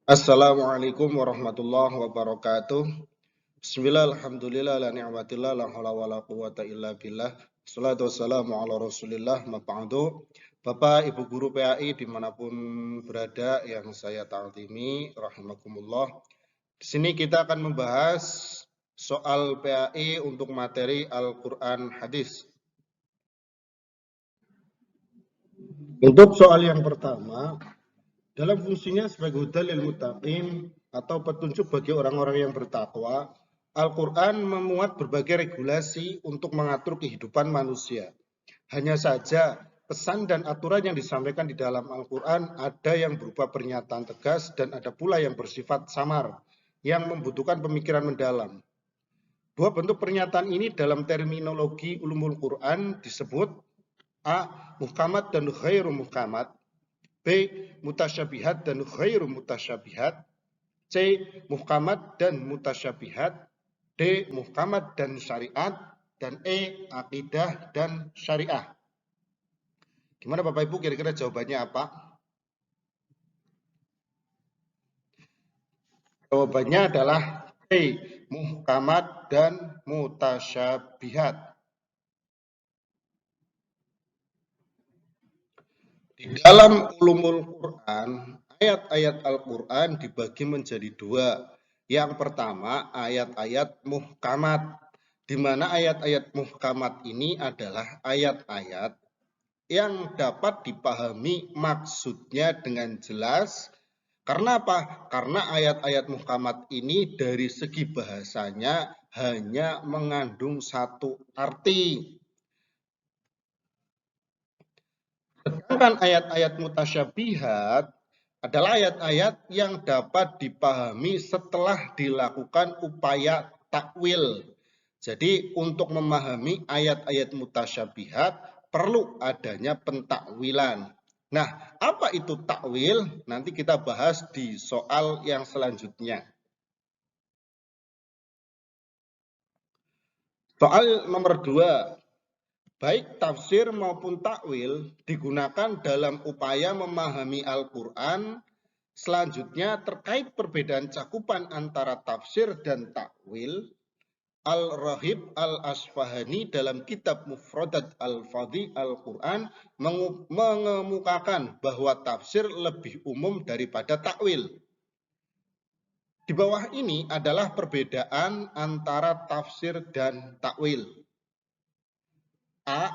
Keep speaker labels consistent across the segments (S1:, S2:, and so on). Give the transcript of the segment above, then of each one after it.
S1: Assalamualaikum warahmatullahi wabarakatuh. Bismillah, alhamdulillah, la ni'matillah, la hawla wa la quwata illa billah. Salatu wassalamu ala rasulillah, ma ba'du. Bapak, Ibu Guru PAI dimanapun berada yang saya ta'zimi, rahimakumullah. Di sini kita akan membahas soal PAI untuk materi Al-Quran Hadis. Untuk soal yang pertama, dalam fungsinya sebagai hudal lil muttaqin atau petunjuk bagi orang-orang yang bertakwa, Al-Quran memuat berbagai regulasi untuk mengatur kehidupan manusia. Hanya saja, pesan dan aturan yang disampaikan di dalam Al-Quran ada yang berupa pernyataan tegas dan ada pula yang bersifat samar, yang membutuhkan pemikiran mendalam. Dua bentuk pernyataan ini dalam terminologi ulumul Quran disebut A. Muhkamat dan ghairu muhkamat, B. Mutasyabihat dan ghairu mutasyabihat, C. Muhkamat dan mutasyabihat, D. Muhkamat dan syariat, dan E. Akidah dan syariah. Gimana Bapak Ibu, kira-kira jawabannya apa? Jawabannya adalah C. Muhkamat dan mutasyabihat. Di dalam ulumul Quran, ayat-ayat Al-Quran dibagi menjadi dua. Yang pertama, ayat-ayat muhkamat, di mana ayat-ayat muhkamat ini adalah ayat-ayat yang dapat dipahami maksudnya dengan jelas. Karena apa? Karena ayat-ayat muhkamat ini dari segi bahasanya hanya mengandung satu arti. Sedangkan ayat-ayat mutasyabihat adalah ayat-ayat yang dapat dipahami setelah dilakukan upaya takwil. Jadi untuk memahami ayat-ayat mutasyabihat perlu adanya pentakwilan. Nah, apa itu takwil? Nanti kita bahas di soal yang selanjutnya. Soal nomor 2. Baik tafsir maupun takwil digunakan dalam upaya memahami Al-Quran. Selanjutnya terkait perbedaan cakupan antara tafsir dan takwil, Al-Rahib Al-Asfahani dalam kitab Mufradat Al-Fadhi Al-Quran mengemukakan bahwa tafsir lebih umum daripada takwil. Di bawah ini adalah perbedaan antara tafsir dan takwil. A.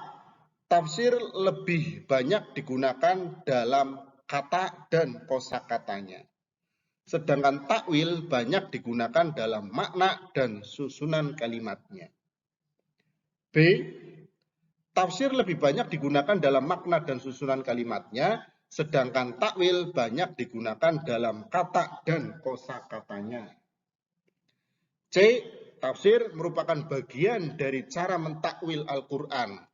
S1: Tafsir lebih banyak digunakan dalam kata dan kosakatanya. Sedangkan takwil banyak digunakan dalam makna dan susunan kalimatnya. B. Tafsir lebih banyak digunakan dalam makna dan susunan kalimatnya, sedangkan takwil banyak digunakan dalam kata dan kosakatanya. C. Tafsir merupakan bagian dari cara mentakwil Al-Quran.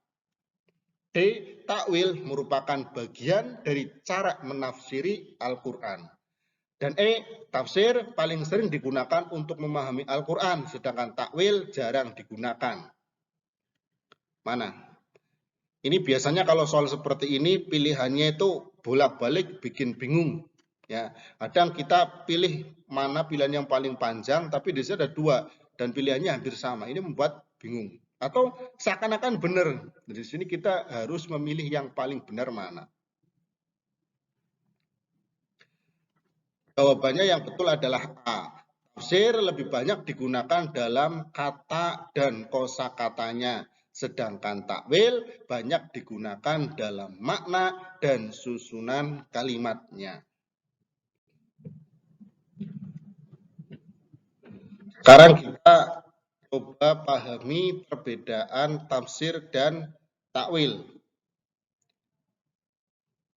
S1: D. Takwil merupakan bagian dari cara menafsiri Al-Quran. Dan E. Tafsir paling sering digunakan untuk memahami Al-Quran, sedangkan takwil jarang digunakan. Mana? Ini biasanya kalau soal seperti ini pilihannya itu bolak-balik bikin bingung. Ya, kadang kita pilih mana pilihan yang paling panjang, tapi di sini ada dua dan pilihannya hampir sama. Ini membuat bingung. Atau seakan-akan benar. Di sini kita harus memilih yang paling benar mana. Jawabannya yang betul adalah A. Tafsir lebih banyak digunakan dalam kata dan kosakatanya, sedangkan takwil banyak digunakan dalam makna dan susunan kalimatnya. Sekarang kita coba pahami perbedaan tafsir dan takwil.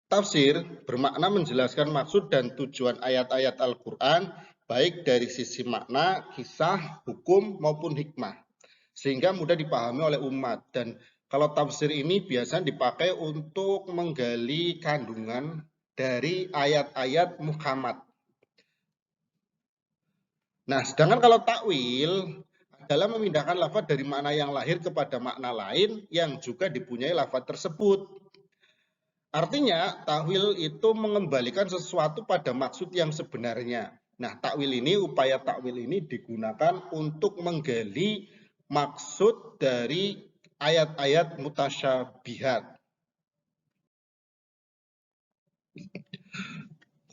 S1: Tafsir bermakna menjelaskan maksud dan tujuan ayat-ayat Al-Quran baik dari sisi makna, kisah, hukum maupun hikmah, sehingga mudah dipahami oleh umat. Dan kalau tafsir ini biasanya dipakai untuk menggali kandungan dari ayat-ayat muhkamat. Nah, sedangkan kalau takwil adalah memindahkan lafaz dari makna yang lahir kepada makna lain yang juga dipunyai lafaz tersebut. Artinya, takwil itu mengembalikan sesuatu pada maksud yang sebenarnya. Nah, upaya takwil ini digunakan untuk menggali maksud dari ayat-ayat mutasyabihat.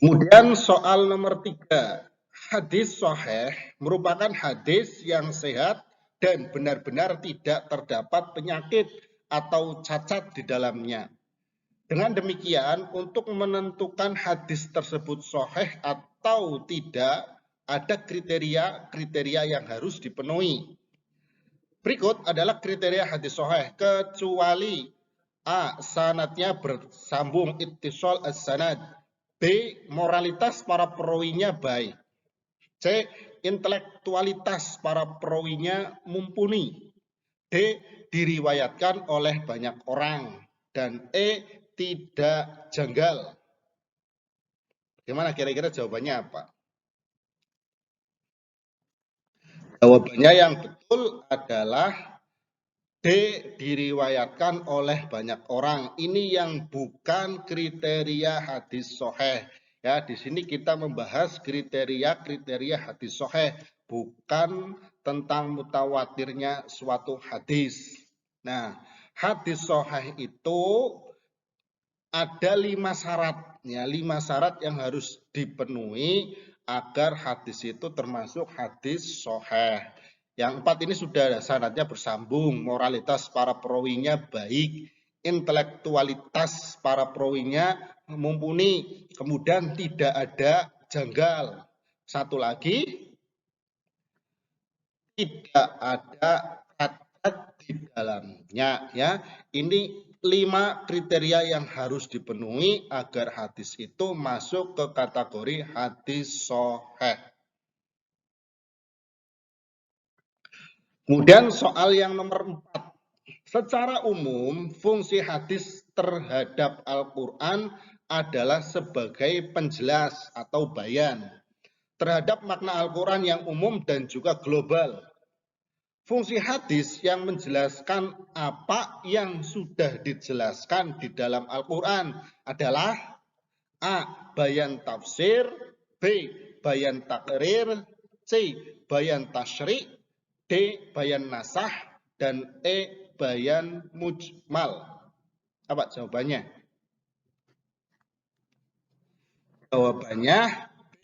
S1: Kemudian soal nomor 3, hadis sahih merupakan hadis yang sehat dan benar-benar tidak terdapat penyakit atau cacat di dalamnya. Dengan demikian, untuk menentukan hadis tersebut sahih atau tidak, ada kriteria yang harus dipenuhi. Berikut adalah kriteria hadis sahih, kecuali A. Sanadnya bersambung ittisal as-sanad. B. Moralitas para perawinya baik. C. Intelektualitas para perawinya mumpuni. D. Diriwayatkan oleh banyak orang. Dan E. Tidak janggal. Gimana kira-kira jawabannya apa? Jawabannya yang betul adalah D. Diriwayatkan oleh banyak orang. Ini yang bukan kriteria hadis sahih. Ya, di sini kita membahas kriteria hadis sahih, bukan tentang mutawatirnya suatu hadis. Nah, hadis sahih itu ada 5 syarat, ya, 5 syarat yang harus dipenuhi agar hadis itu termasuk hadis sahih. Yang 4 ini sudah syaratnya bersambung, moralitas para perawinya baik, intelektualitas para perawinya mumpuni, kemudian tidak ada janggal. Satu lagi, tidak ada cacat di dalamnya, ya. Ini 5 kriteria yang harus dipenuhi agar hadis itu masuk ke kategori hadis sahih. Kemudian soal yang nomor 4. Secara umum, fungsi hadis terhadap Al-Quran adalah sebagai penjelas atau bayan terhadap makna Al-Quran yang umum dan juga global. Fungsi hadis yang menjelaskan apa yang sudah dijelaskan di dalam Al-Quran adalah A. Bayan tafsir, B. Bayan takrir, C. Bayan tasyri', D. Bayan nasah, dan E. Bayan mujmal. Apa jawabannya? Jawabannya B.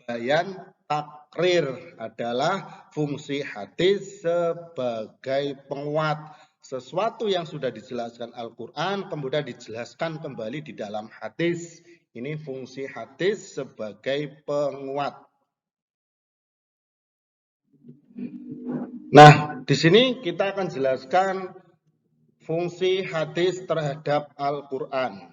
S1: Bayan takrir adalah fungsi hadis sebagai penguat. Sesuatu yang sudah dijelaskan Al-Quran kemudian dijelaskan kembali di dalam hadis. Ini fungsi hadis sebagai penguat. Nah, di sini kita akan jelaskan fungsi hadis terhadap Al-Quran.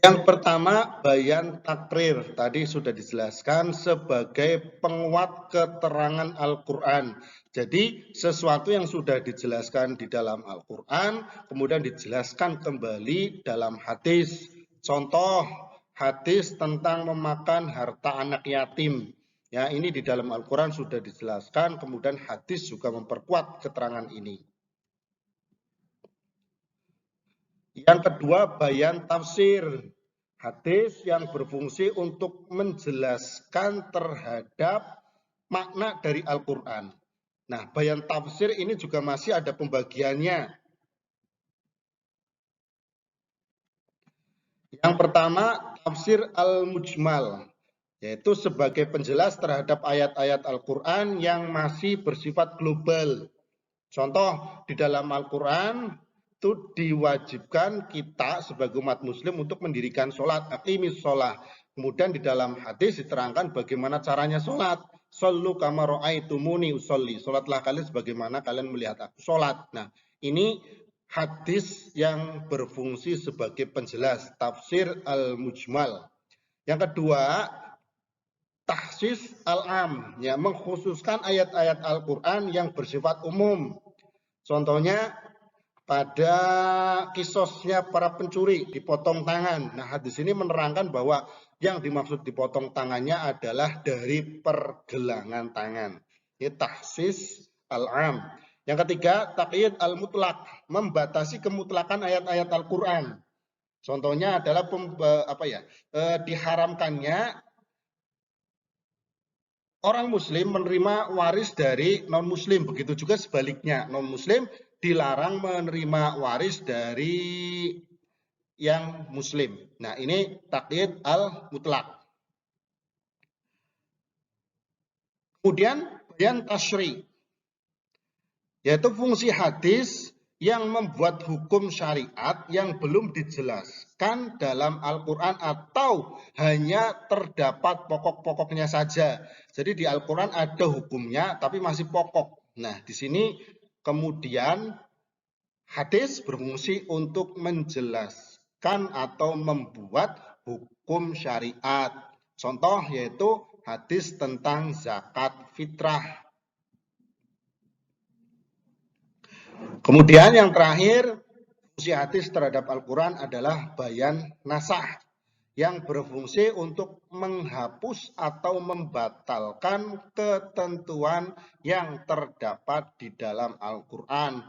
S1: Yang pertama, bayan takrir. Tadi sudah dijelaskan sebagai penguat keterangan Al-Quran. Jadi, sesuatu yang sudah dijelaskan di dalam Al-Quran, kemudian dijelaskan kembali dalam hadis. Contoh, hadis tentang memakan harta anak yatim. Ya, ini di dalam Al-Quran sudah dijelaskan, kemudian hadis juga memperkuat keterangan ini. Yang kedua, bayan tafsir. Hadis yang berfungsi untuk menjelaskan terhadap makna dari Al-Quran. Nah, bayan tafsir ini juga masih ada pembagiannya. Yang pertama, tafsir al-mujmal, yaitu sebagai penjelas terhadap ayat-ayat Al-Quran yang masih bersifat global. Contoh, di dalam Al-Quran itu diwajibkan kita sebagai umat muslim untuk mendirikan sholat, aqimis sholat. Kemudian di dalam hadis diterangkan bagaimana caranya sholat. Shollu kama ra'aitumuni usolli. Sholatlah kalian sebagaimana kalian melihat aku sholat. Nah, ini hadis yang berfungsi sebagai penjelas, tafsir al-mujmal. Yang kedua, tahsis al-am, ya, mengkhususkan ayat-ayat Al-Quran yang bersifat umum. Contohnya pada kisosnya para pencuri dipotong tangan. Nah, hadis ini menerangkan bahwa yang dimaksud dipotong tangannya adalah dari pergelangan tangan. Ini tahsis al-am. Yang ketiga, taqyid al-mutlak, membatasi kemutlakan ayat-ayat Al-Qur'an. Contohnya adalah diharamkannya orang muslim menerima waris dari non-muslim. Begitu juga sebaliknya, non-muslim dilarang menerima waris dari yang muslim. Nah, ini taqyid al-mutlak. Kemudian bayan tasyri, yaitu fungsi hadis yang membuat hukum syariat yang belum dijelaskan dalam Al-Quran atau hanya terdapat pokok-pokoknya saja. Jadi di Al-Quran ada hukumnya tapi masih pokok. Nah, di sini kemudian hadis berfungsi untuk menjelaskan atau membuat hukum syariat. Contoh yaitu hadis tentang zakat fitrah. Kemudian yang terakhir, fungsi hadis terhadap Al-Quran adalah bayan nasakh, yang berfungsi untuk menghapus atau membatalkan ketentuan yang terdapat di dalam Al-Quran.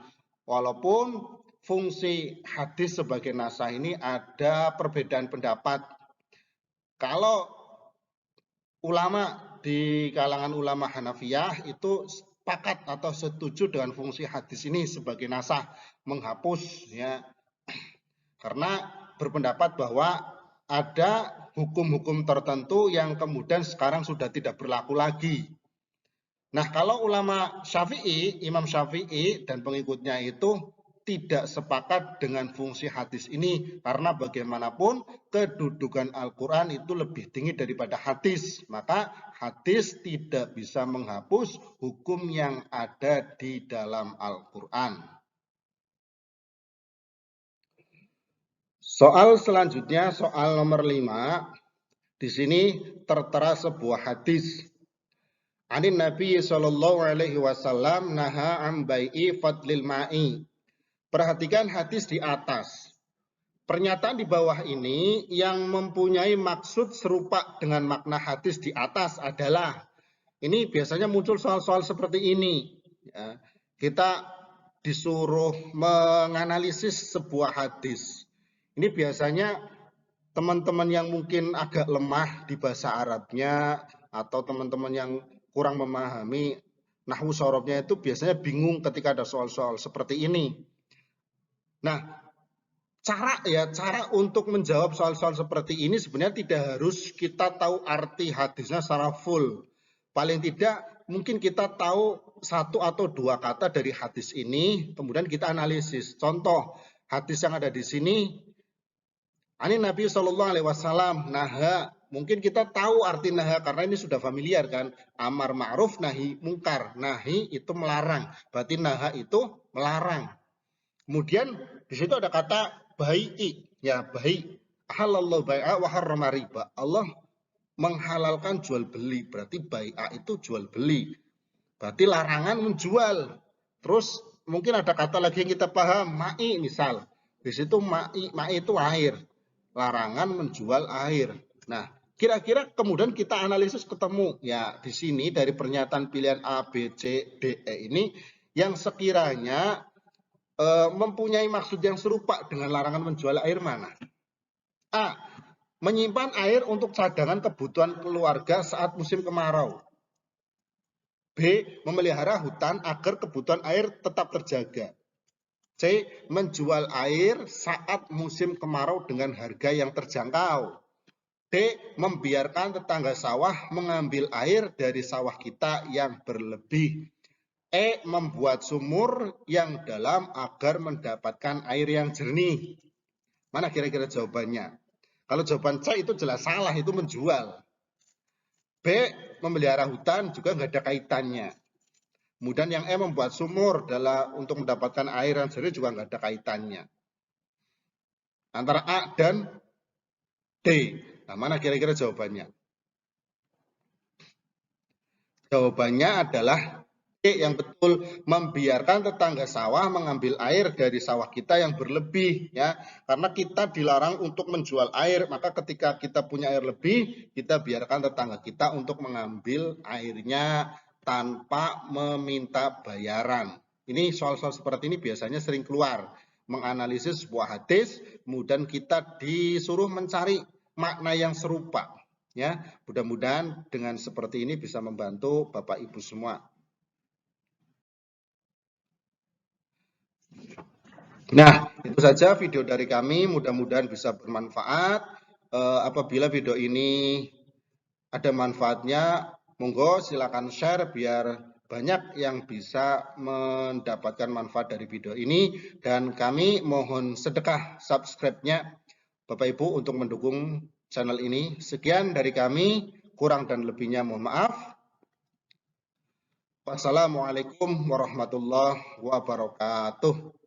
S1: Walaupun fungsi hadis sebagai nasakh ini ada perbedaan pendapat. Kalau ulama di kalangan ulama Hanafiyah itu sepakat atau setuju dengan fungsi hadis ini sebagai nasakh, menghapus ya, karena berpendapat bahwa ada hukum-hukum tertentu yang kemudian sekarang sudah tidak berlaku lagi. Nah, kalau ulama Syafi'i, Imam Syafi'i dan pengikutnya itu tidak sepakat dengan fungsi hadis ini, karena bagaimanapun kedudukan Al-Quran itu lebih tinggi daripada hadis, maka hadis tidak bisa menghapus hukum yang ada di dalam Al-Quran. Soal selanjutnya, soal nomor 5. Di sini tertera sebuah hadis. Anin Nabi sallallahu alaihi wasallam naha am bai'i fadlil ma'i. Perhatikan hadis di atas. Pernyataan di bawah ini yang mempunyai maksud serupa dengan makna hadis di atas adalah, ini biasanya muncul soal-soal seperti ini. Ya, kita disuruh menganalisis sebuah hadis. Ini biasanya teman-teman yang mungkin agak lemah di bahasa Arabnya atau teman-teman yang kurang memahami nahwu sorobnya itu biasanya bingung ketika ada soal-soal seperti ini. Nah, cara untuk menjawab soal-soal seperti ini sebenarnya tidak harus kita tahu arti hadisnya secara full. Paling tidak mungkin kita tahu satu atau dua kata dari hadis ini, kemudian kita analisis. Contoh, hadis yang ada di sini, Ani Nabi Shallallahu Alaihi Wasallam naha. Mungkin kita tahu arti naha karena ini sudah familiar kan. Amar ma'ruf nahi mungkar. Nahi itu melarang. Berarti naha itu melarang. Kemudian di situ ada kata bai'i, ya bai. Halallahu bai'a wa harrama riba. Allah menghalalkan jual beli, berarti bai'a itu jual beli. Berarti larangan menjual. Terus mungkin ada kata lagi yang kita paham, ma'i misal. Di situ ma'i itu air. Larangan menjual air. Nah, kira-kira kemudian kita analisis ketemu ya di sini dari pernyataan pilihan A, B, C, D, E ini yang sekiranya mempunyai maksud yang serupa dengan larangan menjual air mana? A. Menyimpan air untuk cadangan kebutuhan keluarga saat musim kemarau. B. Memelihara hutan agar kebutuhan air tetap terjaga. C. Menjual air saat musim kemarau dengan harga yang terjangkau. D. Membiarkan tetangga sawah mengambil air dari sawah kita yang berlebih. E. Membuat sumur yang dalam agar mendapatkan air yang jernih. Mana kira-kira jawabannya? Kalau jawaban C itu jelas salah, itu menjual. B. Memelihara hutan juga nggak ada kaitannya. Kemudian yang E, membuat sumur untuk mendapatkan air yang jernih juga nggak ada kaitannya. Antara A dan D. Nah, mana kira-kira jawabannya? Jawabannya adalah yang betul, membiarkan tetangga sawah mengambil air dari sawah kita yang berlebih ya, karena kita dilarang untuk menjual air, maka ketika kita punya air lebih kita biarkan tetangga kita untuk mengambil airnya tanpa meminta bayaran. Ini soal-soal seperti ini biasanya sering keluar, menganalisis sebuah hadis, kemudian kita disuruh mencari makna yang serupa. Ya, mudah-mudahan dengan seperti ini bisa membantu Bapak Ibu semua. Nah, itu saja video dari kami. Mudah-mudahan bisa bermanfaat. Apabila video ini ada manfaatnya, monggo silakan share biar banyak yang bisa mendapatkan manfaat dari video ini. Dan kami mohon sedekah subscribe-nya Bapak Ibu untuk mendukung channel ini. Sekian dari kami, kurang dan lebihnya mohon maaf. Wassalamualaikum warahmatullahi wabarakatuh.